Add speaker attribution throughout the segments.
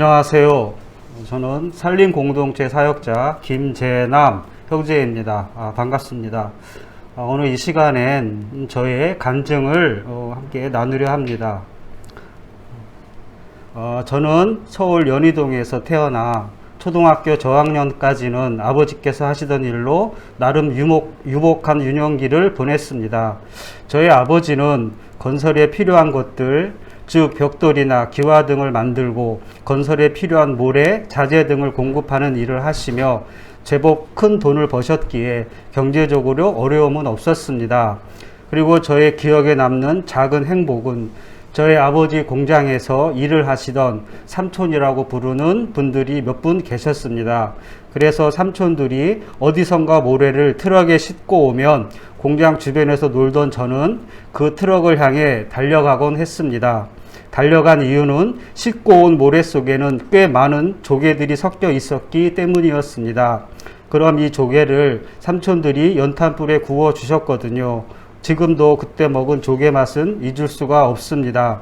Speaker 1: 안녕하세요. 저는 산림공동체 사역자 김재남 형제입니다. 반갑습니다. 오늘 이 시간엔 저의 간증을 함께 나누려 합니다. 저는 서울 연희동에서 태어나 초등학교 저학년까지는 아버지께서 하시던 일로 나름 유복한 유년기를 보냈습니다. 저희 아버지는 건설에 필요한 것들, 즉 벽돌이나 기와 등을 만들고 건설에 필요한 모래, 자재 등을 공급하는 일을 하시며 제법 큰 돈을 버셨기에 경제적으로 어려움은 없었습니다. 그리고 저의 기억에 남는 작은 행복은 저희 아버지 공장에서 일을 하시던 삼촌이라고 부르는 분들이 몇 분 계셨습니다. 그래서 삼촌들이 어디선가 모래를 트럭에 싣고 오면 공장 주변에서 놀던 저는 그 트럭을 향해 달려가곤 했습니다. 달려간 이유는 싣고 온 모래 속에는 꽤 많은 조개들이 섞여 있었기 때문이었습니다. 그럼 이 조개를 삼촌들이 연탄불에 구워 주셨거든요. 지금도 그때 먹은 조개 맛은 잊을 수가 없습니다.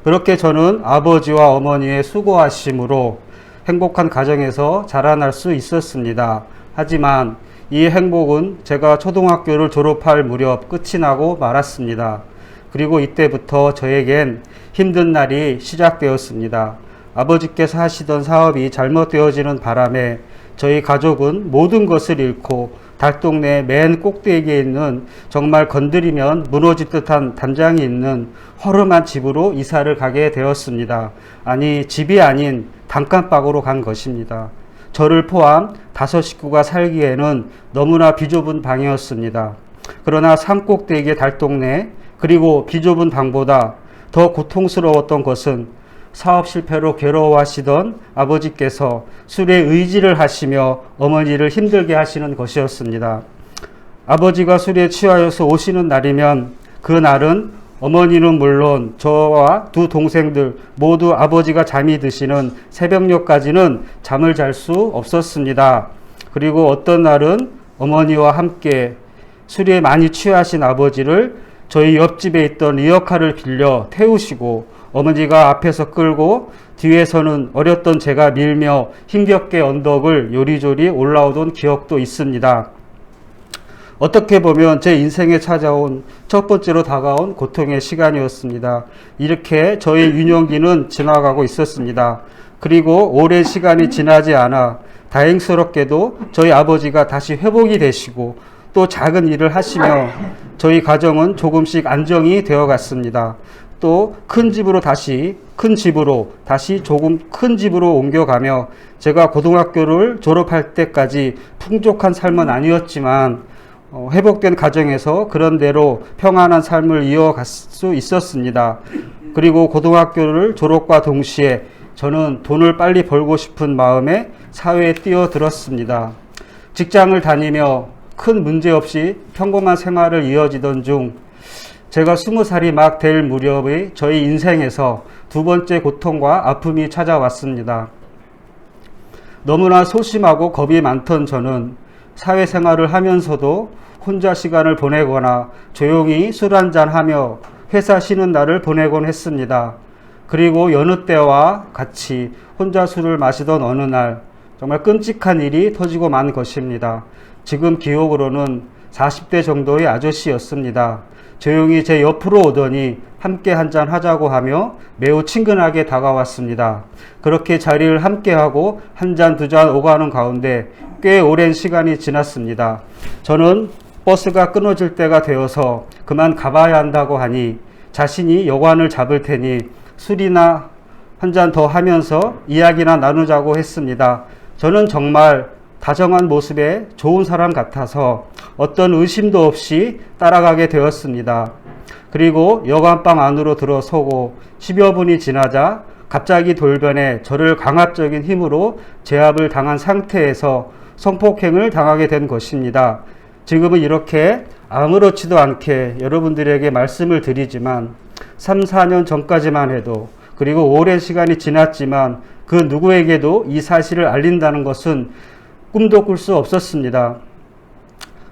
Speaker 1: 그렇게 저는 아버지와 어머니의 수고하심으로 행복한 가정에서 자라날 수 있었습니다. 하지만 이 행복은 제가 초등학교를 졸업할 무렵 끝이 나고 말았습니다. 그리고 이때부터 저에겐 힘든 날이 시작되었습니다. 아버지께서 하시던 사업이 잘못되어지는 바람에 저희 가족은 모든 것을 잃고 달동네 맨 꼭대기에 있는 정말 건드리면 무너질 듯한 단장이 있는 허름한 집으로 이사를 가게 되었습니다. 아니, 집이 아닌 단칸방으로 간 것입니다. 저를 포함 5 식구가 살기에는 너무나 비좁은 방이었습니다. 그러나 산 꼭대기의 달동네, 그리고 비좁은 방보다 더 고통스러웠던 것은 사업 실패로 괴로워하시던 아버지께서 술에 의지를 하시며 어머니를 힘들게 하시는 것이었습니다. 아버지가 술에 취하여서 오시는 날이면 그 날은 어머니는 물론 저와 2 동생들 모두 아버지가 잠이 드시는 새벽녘까지는 잠을 잘 수 없었습니다. 그리고 어떤 날은 어머니와 함께 술에 많이 취하신 아버지를 저희 옆집에 있던 리어카를 빌려 태우시고 어머니가 앞에서 끌고 뒤에서는 어렸던 제가 밀며 힘겹게 언덕을 요리조리 올라오던 기억도 있습니다. 어떻게 보면 제 인생에 찾아온 첫 번째로 다가온 고통의 시간이었습니다. 이렇게 저의 유년기는 지나가고 있었습니다. 그리고 오랜 시간이 지나지 않아 다행스럽게도 저희 아버지가 다시 회복이 되시고 또 작은 일을 하시며 저희 가정은 조금씩 안정이 되어 갔습니다. 또 큰 집으로 다시 조금 큰 집으로 옮겨가며 제가 고등학교를 졸업할 때까지 풍족한 삶은 아니었지만 회복된 가정에서 그런대로 평안한 삶을 이어갈 수 있었습니다. 그리고 고등학교를 졸업과 동시에 저는 돈을 빨리 벌고 싶은 마음에 사회에 뛰어들었습니다. 직장을 다니며 큰 문제 없이 평범한 생활을 이어지던 중 제가 20살이 막 될 무렵의 저희 인생에서 2번째 고통과 아픔이 찾아왔습니다. 너무나 소심하고 겁이 많던 저는 사회생활을 하면서도 혼자 시간을 보내거나 조용히 술 한잔 하며 회사 쉬는 날을 보내곤 했습니다. 그리고 여느 때와 같이 혼자 술을 마시던 어느 날 정말 끔찍한 일이 터지고 만 것입니다. 지금 기억으로는 40대 정도의 아저씨였습니다. 조용히 제 옆으로 오더니 함께 한잔 하자고 하며 매우 친근하게 다가왔습니다. 그렇게 자리를 함께하고 한 잔, 2잔 오가는 가운데 꽤 오랜 시간이 지났습니다. 저는 버스가 끊어질 때가 되어서 그만 가봐야 한다고 하니 자신이 여관을 잡을 테니 술이나 한 잔 더 하면서 이야기나 나누자고 했습니다. 저는 정말 다정한 모습에 좋은 사람 같아서 어떤 의심도 없이 따라가게 되었습니다. 그리고 여관방 안으로 들어서고 10여 분이 지나자 갑자기 돌변해 저를 강압적인 힘으로 제압을 당한 상태에서 성폭행을 당하게 된 것입니다. 지금은 이렇게 아무렇지도 않게 여러분들에게 말씀을 드리지만 3, 4년 전까지만 해도 그리고 오랜 시간이 지났지만 그 누구에게도 이 사실을 알린다는 것은 꿈도 꿀 수 없었습니다.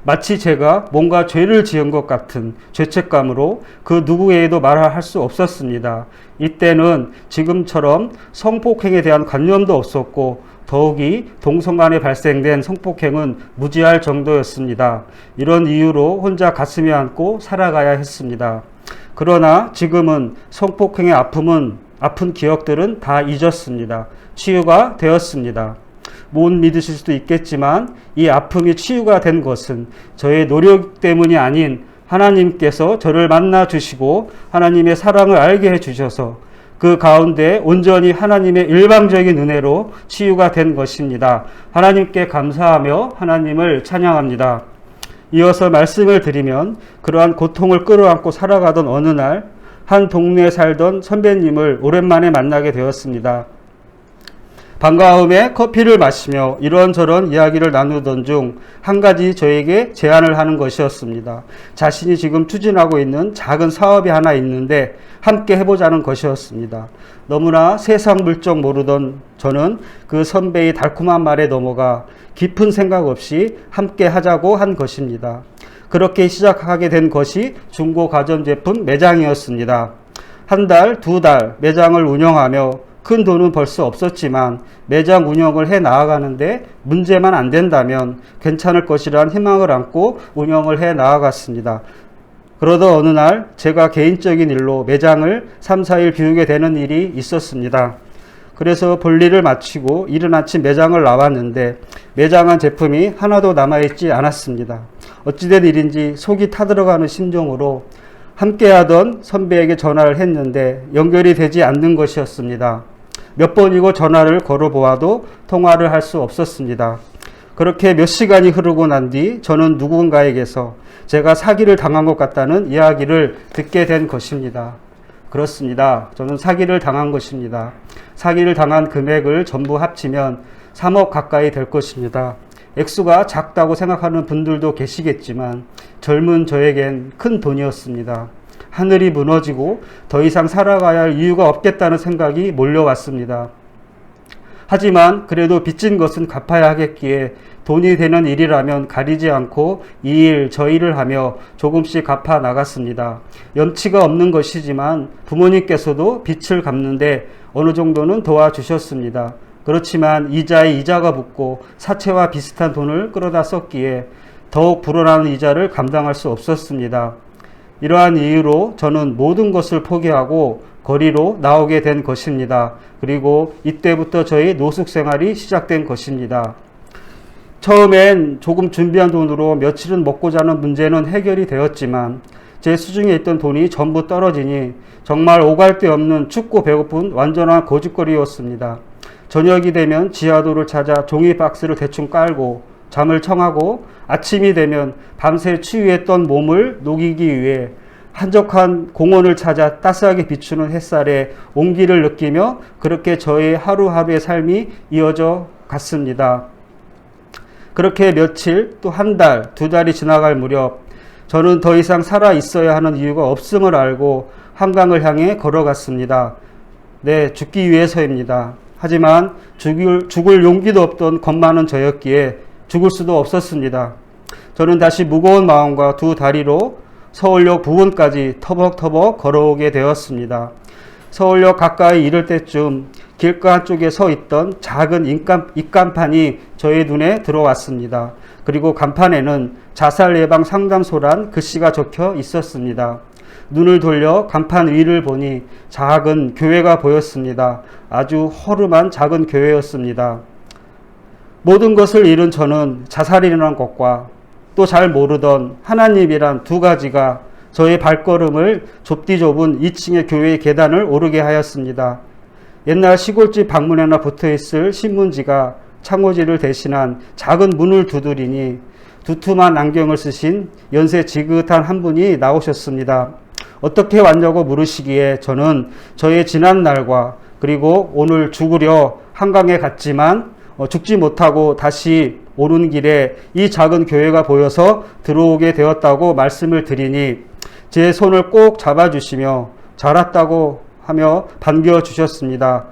Speaker 1: 마치 제가 뭔가 죄를 지은 것 같은 죄책감으로 그 누구에게도 말할 수 없었습니다. 이때는 지금처럼 성폭행에 대한 관념도 없었고 더욱이 동성 간에 발생된 성폭행은 무지할 정도였습니다. 이런 이유로 혼자 가슴에 안고 살아가야 했습니다. 그러나 지금은 성폭행의 아픈 기억들은 다 잊었습니다. 치유가 되었습니다. 못 믿으실 수도 있겠지만 이 아픔이 치유가 된 것은 저의 노력 때문이 아닌 하나님께서 저를 만나 주시고 하나님의 사랑을 알게 해 주셔서 그 가운데 온전히 하나님의 일방적인 은혜로 치유가 된 것입니다. 하나님께 감사하며 하나님을 찬양합니다. 이어서 말씀을 드리면 그러한 고통을 끌어안고 살아가던 어느 날 한 동네에 살던 선배님을 오랜만에 만나게 되었습니다. 반가움에 커피를 마시며 이런저런 이야기를 나누던 중 한 가지 저에게 제안을 하는 것이었습니다. 자신이 지금 추진하고 있는 작은 사업이 하나 있는데 함께 해보자는 것이었습니다. 너무나 세상 물정 모르던 저는 그 선배의 달콤한 말에 넘어가 깊은 생각 없이 함께 하자고 한 것입니다. 그렇게 시작하게 된 것이 중고 가전제품 매장이었습니다. 한 달, 두 달 매장을 운영하며 큰 돈은 벌 수 없었지만 매장 운영을 해 나아가는데 문제만 안 된다면 괜찮을 것이라는 희망을 안고 운영을 해 나아갔습니다. 그러던 어느 날 제가 개인적인 일로 매장을 3, 4일 비우게 되는 일이 있었습니다. 그래서 볼일을 마치고 이른 아침 매장을 나왔는데 매장한 제품이 하나도 남아있지 않았습니다. 어찌된 일인지 속이 타들어가는 심정으로 함께하던 선배에게 전화를 했는데 연결이 되지 않는 것이었습니다. 몇 번이고 전화를 걸어보아도 통화를 할 수 없었습니다. 그렇게 몇 시간이 흐르고 난 뒤 저는 누군가에게서 제가 사기를 당한 것 같다는 이야기를 듣게 된 것입니다. 그렇습니다. 저는 사기를 당한 것입니다. 사기를 당한 금액을 전부 합치면 3억 가까이 될 것입니다. 액수가 작다고 생각하는 분들도 계시겠지만 젊은 저에겐 큰 돈이었습니다. 하늘이 무너지고 더 이상 살아가야 할 이유가 없겠다는 생각이 몰려왔습니다. 하지만 그래도 빚진 것은 갚아야 하겠기에 돈이 되는 일이라면 가리지 않고 이 일 저 일을 하며 조금씩 갚아 나갔습니다. 염치가 없는 것이지만 부모님께서도 빚을 갚는데 어느 정도는 도와주셨습니다. 그렇지만 이자에 이자가 붙고 사채와 비슷한 돈을 끌어다 썼기에 더욱 불어나는 이자를 감당할 수 없었습니다. 이러한 이유로 저는 모든 것을 포기하고 거리로 나오게 된 것입니다. 그리고 이때부터 저의 노숙 생활이 시작된 것입니다. 처음엔 조금 준비한 돈으로 며칠은 먹고 자는 문제는 해결이 되었지만 제 수중에 있던 돈이 전부 떨어지니 정말 오갈 데 없는 춥고 배고픈 완전한 거짓거리였습니다. 저녁이 되면 지하도를 찾아 종이 박스를 대충 깔고 잠을 청하고 아침이 되면 밤새 추위했던 몸을 녹이기 위해 한적한 공원을 찾아 따스하게 비추는 햇살에 온기를 느끼며 그렇게 저의 하루하루의 삶이 이어져 갔습니다. 그렇게 며칠 또 한 달, 두 달이 지나갈 무렵 저는 더 이상 살아 있어야 하는 이유가 없음을 알고 한강을 향해 걸어갔습니다. 네, 죽기 위해서입니다. 하지만 죽을 용기도 없던 겁 많은 저였기에 죽을 수도 없었습니다. 저는 다시 무거운 마음과 두 다리로 서울역 부근까지 터벅터벅 걸어오게 되었습니다. 서울역 가까이 이를 때쯤 길가 한쪽에 서 있던 작은 입간판이 저의 눈에 들어왔습니다. 그리고 간판에는 자살 예방 상담소란 글씨가 적혀 있었습니다. 눈을 돌려 간판 위를 보니 작은 교회가 보였습니다. 아주 허름한 작은 교회였습니다. 모든 것을 잃은 저는 자살이라는 것과 또 잘 모르던 하나님이란 두 가지가 저의 발걸음을 좁디 좁은 2층의 교회의 계단을 오르게 하였습니다. 옛날 시골집 방문에나 붙어있을 신문지가 창호지를 대신한 작은 문을 두드리니 두툼한 안경을 쓰신 연세 지긋한 한 분이 나오셨습니다. 어떻게 왔냐고 물으시기에 저는 저의 지난 날과 그리고 오늘 죽으려 한강에 갔지만 죽지 못하고 다시 오는 길에 이 작은 교회가 보여서 들어오게 되었다고 말씀을 드리니 제 손을 꼭 잡아주시며 잘 왔다고 하며 반겨주셨습니다.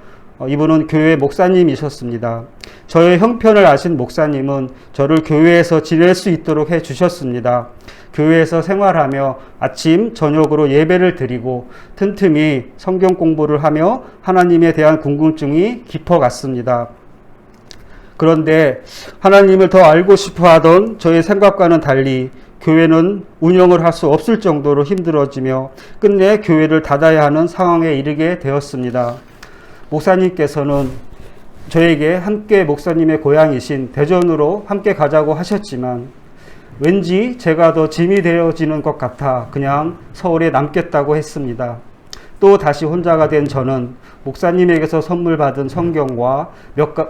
Speaker 1: 이분은 교회 목사님이셨습니다. 저의 형편을 아신 목사님은 저를 교회에서 지낼 수 있도록 해 주셨습니다. 교회에서 생활하며 아침, 저녁으로 예배를 드리고 틈틈이 성경 공부를 하며 하나님에 대한 궁금증이 깊어갔습니다. 그런데 하나님을 더 알고 싶어 하던 저의 생각과는 달리 교회는 운영을 할 수 없을 정도로 힘들어지며 끝내 교회를 닫아야 하는 상황에 이르게 되었습니다. 목사님께서는 저에게 함께 목사님의 고향이신 대전으로 함께 가자고 하셨지만 왠지 제가 더 짐이 되어지는 것 같아 그냥 서울에 남겠다고 했습니다. 또 다시 혼자가 된 저는 목사님에게서 선물 받은 성경과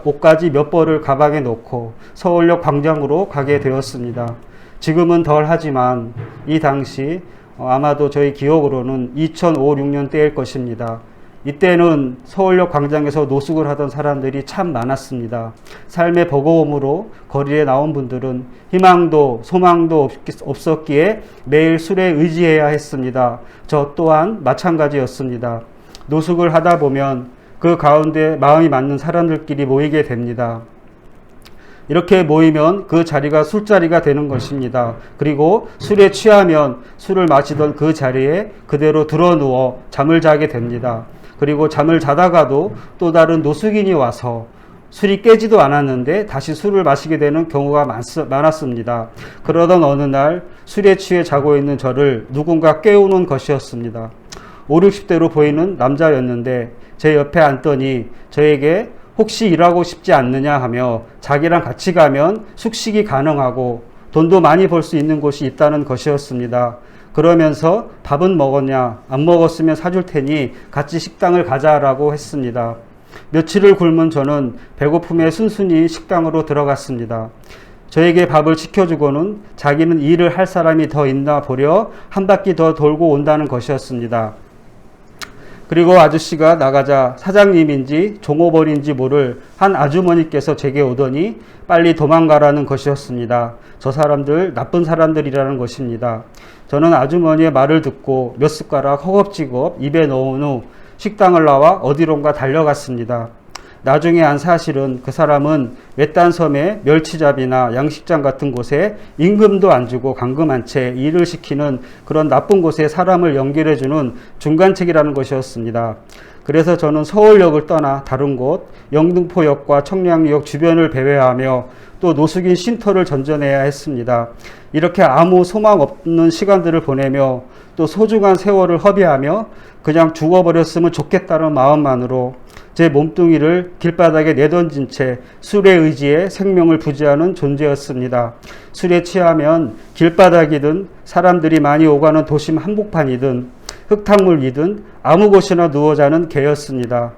Speaker 1: 옷가지 몇 벌을 가방에 넣고 서울역 광장으로 가게 되었습니다. 지금은 덜 하지만 이 당시 아마도 저희 기억으로는 2005-6년 때일 것입니다. 이때는 서울역 광장에서 노숙을 하던 사람들이 참 많았습니다. 삶의 버거움으로 거리에 나온 분들은 희망도 소망도 없었기에 매일 술에 의지해야 했습니다. 저 또한 마찬가지였습니다. 노숙을 하다 보면 그 가운데 마음이 맞는 사람들끼리 모이게 됩니다. 이렇게 모이면 그 자리가 술자리가 되는 것입니다. 그리고 술에 취하면 술을 마시던 그 자리에 그대로 드러누워 잠을 자게 됩니다. 그리고 잠을 자다가도 또 다른 노숙인이 와서 술이 깨지도 않았는데 다시 술을 마시게 되는 경우가 많았습니다. 그러던 어느 날 술에 취해 자고 있는 저를 누군가 깨우는 것이었습니다. 5, 60대로 보이는 남자였는데 제 옆에 앉더니 저에게 혹시 일하고 싶지 않느냐 하며 자기랑 같이 가면 숙식이 가능하고 돈도 많이 벌 수 있는 곳이 있다는 것이었습니다. 그러면서 밥은 먹었냐? 안 먹었으면 사줄 테니 같이 식당을 가자라고 했습니다. 며칠을 굶은 저는 배고픔에 순순히 식당으로 들어갔습니다. 저에게 밥을 시켜주고는 자기는 일을 할 사람이 더 있나 보려 한 바퀴 더 돌고 온다는 것이었습니다. 그리고 아저씨가 나가자 사장님인지 종업원인지 모를 한 아주머니께서 제게 오더니 빨리 도망가라는 것이었습니다. 저 사람들 나쁜 사람들이라는 것입니다. 저는 아주머니의 말을 듣고 몇 숟가락 허겁지겁 입에 넣은 후 식당을 나와 어디론가 달려갔습니다. 나중에 안 사실은 그 사람은 외딴 섬의 멸치잡이나 양식장 같은 곳에 임금도 안 주고 감금한 채 일을 시키는 그런 나쁜 곳에 사람을 연결해주는 중간책이라는 것이었습니다. 그래서 저는 서울역을 떠나 다른 곳 영등포역과 청량리역 주변을 배회하며 또 노숙인 쉼터를 전전해야 했습니다. 이렇게 아무 소망 없는 시간들을 보내며 또 소중한 세월을 허비하며 그냥 죽어버렸으면 좋겠다는 마음만으로 제 몸뚱이를 길바닥에 내던진 채 술에 의지해 생명을 부지하는 존재였습니다. 술에 취하면 길바닥이든 사람들이 많이 오가는 도심 한복판이든 흙탕물 위든 아무 곳이나 누워 자는 개였습니다.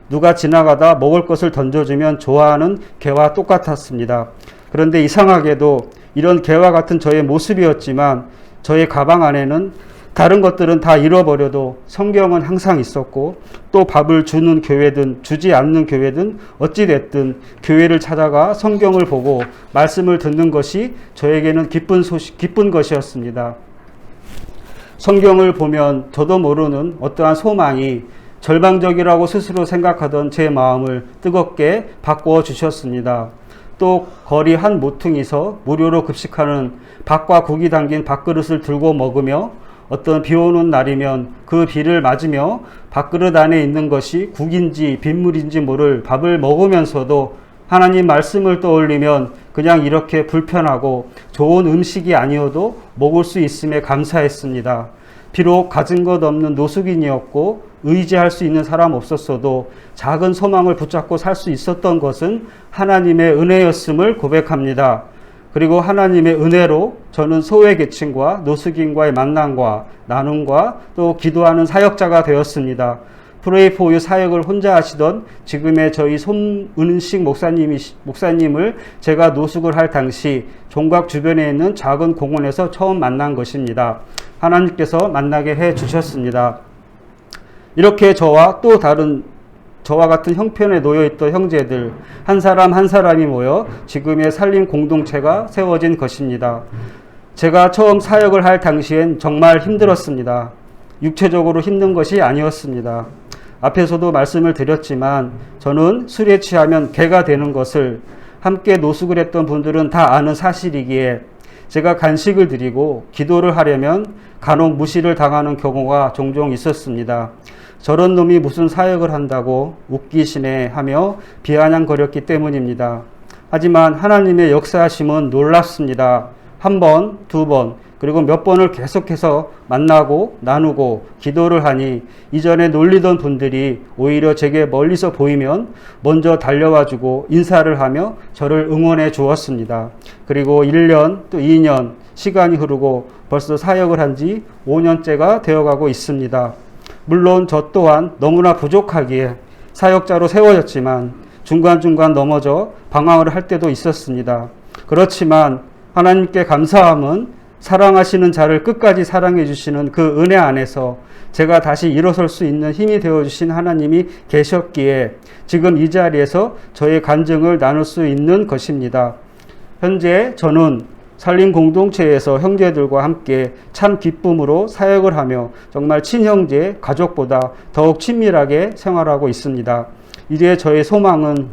Speaker 1: 누가 지나가다 먹을 것을 던져주면 좋아하는 개와 똑같았습니다. 그런데 이상하게도 이런 개와 같은 저의 모습이었지만 저의 가방 안에는 다른 것들은 다 잃어버려도 성경은 항상 있었고 또 밥을 주는 교회든 주지 않는 교회든 어찌됐든 교회를 찾아가 성경을 보고 말씀을 듣는 것이 저에게는 기쁜 것이었습니다. 성경을 보면 저도 모르는 어떠한 소망이 절망적이라고 스스로 생각하던 제 마음을 뜨겁게 바꾸어 주셨습니다. 또 거리 한 모퉁이서 무료로 급식하는 밥과 국이 담긴 밥그릇을 들고 먹으며 어떤 비 오는 날이면 그 비를 맞으며 밥그릇 안에 있는 것이 국인지 빗물인지 모를 밥을 먹으면서도 하나님 말씀을 떠올리면 그냥 이렇게 불편하고 좋은 음식이 아니어도 먹을 수 있음에 감사했습니다. 비록 가진 것 없는 노숙인이었고 의지할 수 있는 사람 없었어도 작은 소망을 붙잡고 살 수 있었던 것은 하나님의 은혜였음을 고백합니다. 그리고 하나님의 은혜로 저는 소외계층과 노숙인과의 만남과 나눔과 또 기도하는 사역자가 되었습니다. Pray for You 사역을 혼자 하시던 지금의 저희 손은식 목사님을 제가 노숙을 할 당시 종각 주변에 있는 작은 공원에서 처음 만난 것입니다. 하나님께서 만나게 해 주셨습니다. 이렇게 저와 또 다른 저와 같은 형편에 놓여있던 형제들 한 사람 한 사람이 모여 지금의 살림 공동체가 세워진 것입니다. 제가 처음 사역을 할 당시엔 정말 힘들었습니다. 육체적으로 힘든 것이 아니었습니다. 앞에서도 말씀을 드렸지만 저는 술에 취하면 개가 되는 것을 함께 노숙을 했던 분들은 다 아는 사실이기에 제가 간식을 드리고 기도를 하려면 간혹 무시를 당하는 경우가 종종 있었습니다. 저런 놈이 무슨 사역을 한다고 웃기시네 하며 비아냥거렸기 때문입니다. 하지만 하나님의 역사하심은 놀랍습니다. 한 번, 두 번, 그리고 몇 번을 계속해서 만나고 나누고 기도를 하니 이전에 놀리던 분들이 오히려 제게 멀리서 보이면 먼저 달려와주고 인사를 하며 저를 응원해 주었습니다. 그리고 1년 또 2년 시간이 흐르고 벌써 사역을 한 지 5년째가 되어가고 있습니다. 물론 저 또한 너무나 부족하기에 사역자로 세워졌지만 중간중간 넘어져 방황을 할 때도 있었습니다. 그렇지만 하나님께 감사함은 사랑하시는 자를 끝까지 사랑해 주시는 그 은혜 안에서 제가 다시 일어설 수 있는 힘이 되어 주신 하나님이 계셨기에 지금 이 자리에서 저의 간증을 나눌 수 있는 것입니다. 현재 저는 살림 공동체에서 형제들과 함께 참 기쁨으로 사역을 하며 정말 친형제, 가족보다 더욱 친밀하게 생활하고 있습니다. 이제 저의 소망은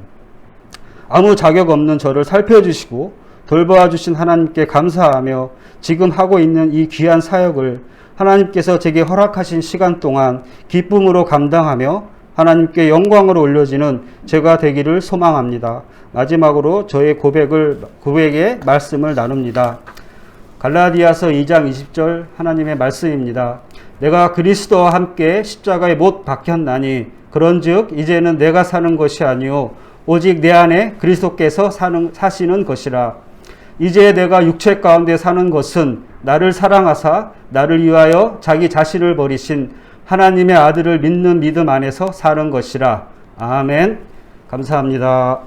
Speaker 1: 아무 자격 없는 저를 살펴주시고 돌보아 주신 하나님께 감사하며 지금 하고 있는 이 귀한 사역을 하나님께서 제게 허락하신 시간 동안 기쁨으로 감당하며 하나님께 영광을 올려지는 제가 되기를 소망합니다. 마지막으로 저의 고백의 말씀을 나눕니다. 갈라디아서 2장 20절 하나님의 말씀입니다. 내가 그리스도와 함께 십자가에 못 박혔나니 그런즉 이제는 내가 사는 것이 아니요 오직 내 안에 그리스도께서 사시는 것이라. 이제 내가 육체 가운데 사는 것은 나를 사랑하사 나를 위하여 자기 자신을 버리신 하나님의 아들을 믿는 믿음 안에서 사는 것이라. 아멘. 감사합니다.